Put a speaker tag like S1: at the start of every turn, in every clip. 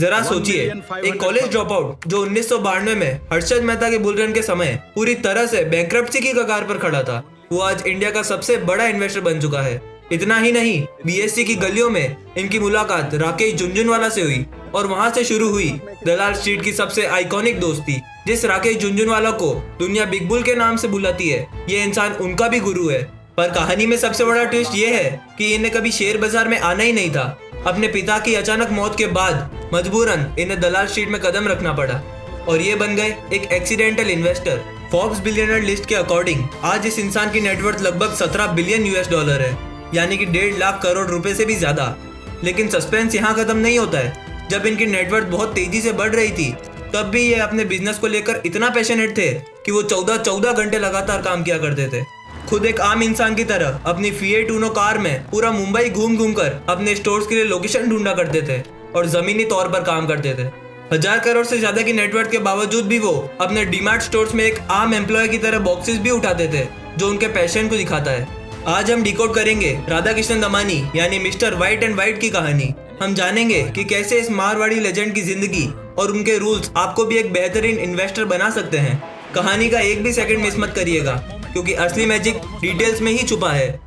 S1: जरा सोचिए, एक कॉलेज ड्रॉप आउट जो 1992 में हर्षद मेहता के बुल रन के समय पूरी तरह से बैंकरप्सी की कगार पर खड़ा था, वो आज इंडिया का सबसे बड़ा इन्वेस्टर बन चुका है। इतना ही नहीं, बीएससी की गलियों में इनकी मुलाकात राकेश झुनझुनवाला से हुई और वहां से शुरू हुई दलाल स्ट्रीट की सबसे आइकॉनिक दोस्ती। जिस राकेश झुनझुनवाला को दुनिया बिग बुल के नाम से बुलाती है, ये इंसान उनका भी गुरु है। पर कहानी में सबसे बड़ा ट्विस्ट ये है कि इन्हें कभी शेयर बाजार में आना ही नहीं था। अपने पिता की अचानक मौत के बाद मजबूरन इन्हें दलाल स्ट्रीट में कदम रखना पड़ा और ये बन गए एक accidental investor. Forbes billionaire list के अकॉर्डिंग आज इस इंसान की नेटवर्थ लगभग 17 बिलियन US डॉलर है, यानी कि 1.5 लाख करोड़ रुपए से भी ज्यादा। लेकिन सस्पेंस यहाँ खत्म नहीं होता है। जब इनकी नेटवर्थ बहुत तेजी से बढ़ रही थी, तब भी ये अपने बिजनेस को लेकर इतना पैशनेट थे कि वो 14 घंटे लगातार काम किया करते थे। खुद एक आम इंसान की तरह अपनी फिएट ऊनो कार में पूरा मुंबई घूम घूम कर अपने स्टोर्स के लिए लोकेशन ढूंढा करते थे और जमीनी तौर पर काम करते थे। 1000 करोड़ से ज्यादा की नेटवर्थ के बावजूद भी वो अपने डीमार्ट स्टोर्स में एक आम एम्प्लॉय की तरह बॉक्सेस भी उठाते थे, जो उनके पैशन को दिखाता है। आज हम डिकोड करेंगे राधा किशन दमानी यानी मिस्टर व्हाइट एंड व्हाइट की कहानी। हम जानेंगे कि कैसे इस मारवाड़ी लेजेंड की जिंदगी और उनके रूल्स आपको भी एक बेहतरीन इन्वेस्टर बना सकते हैं। कहानी का एक भी सेकंड मिस मत करिएगा, क्योंकि असली मैजिक डिटेल्स में ही छुपा है।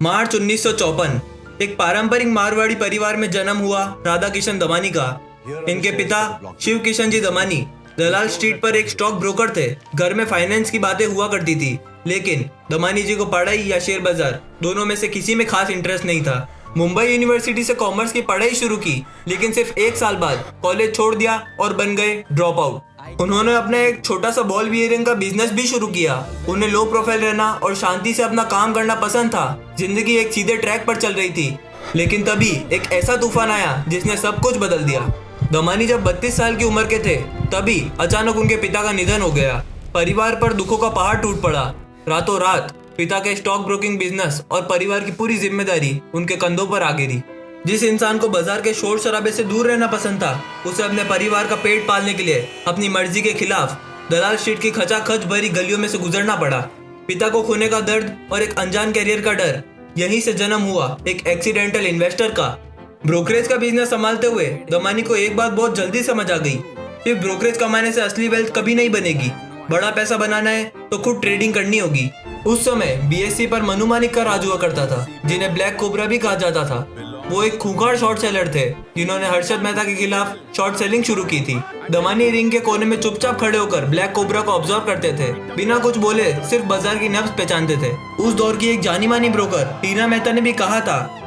S1: मार्च 1954 एक पारंपरिक मारवाड़ी परिवार में जन्म हुआ राधा किशन दमानी का। इनके पिता शिव किशन जी दमानी दलाल स्ट्रीट पर एक स्टॉक ब्रोकर थे। घर में फाइनेंस की बातें हुआ करती थी, लेकिन दमानी जी को पढ़ाई या शेयर बाजार दोनों में से किसी में खास इंटरेस्ट नहीं था। मुंबई यूनिवर्सिटी से कॉमर्स की पढ़ाई शुरू की, लेकिन सिर्फ 1 साल बाद कॉलेज छोड़ दिया और बन गए ड्रॉप आउट। उन्होंने अपना एक छोटा सा बॉल बियरिंग का बिजनेस भी शुरू किया। उन्हें लो प्रोफाइल रहना और शांति से अपना काम करना पसंद था। जिंदगी एक सीधे ट्रैक पर चल रही थी, लेकिन तभी एक ऐसा तूफान आया जिसने सब कुछ बदल दिया। दमानी जब 32 साल की उम्र के थे, तभी अचानक उनके पिता का निधन हो गया। परिवार पर दुखों का पहाड़ टूट पड़ा। रातों रात पिता के स्टॉक ब्रोकिंग बिजनेस और परिवार की पूरी जिम्मेदारी उनके कंधों पर आ गिरी। जिस इंसान को बाजार के शोर शराबे से दूर रहना पसंद था, उसे अपने परिवार का पेट पालने के लिए अपनी मर्जी के खिलाफ दलाल स्ट्रीट की खचाखच भरी गलियों में से गुजरना पड़ा। पिता को खोने का दर्द और एक अनजान कैरियर का डर, यहीं से जन्म हुआ एक एक्सीडेंटल इन्वेस्टर का। ब्रोकरेज का बिजनेस संभालते हुए दमानी को एक बात बहुत जल्दी समझ आ गई, सिर्फ ब्रोकरेज कमाने से असली वेल्थ कभी नहीं बनेगी। बड़ा पैसा बनाना है तो खुद ट्रेडिंग करनी होगी। उस समय बीएससी पर मनु मानिक का राज हुआ करता था, जिन्हें ब्लैक कोबरा भी कहा जाता था। वो एक खूंखार शॉर्ट सेलर थे, जिन्होंने हर्षद मेहता के खिलाफ शॉर्ट सेलिंग शुरू की थी। दमानी रिंग के कोने में चुपचाप खड़े होकर ब्लैक कोबरा को ऑब्जर्व करते थे, बिना कुछ बोले सिर्फ बाजार की नब्ज पहचानते थे। उस दौर की एक जानी मानी ब्रोकर टीना मेहता ने भी कहा था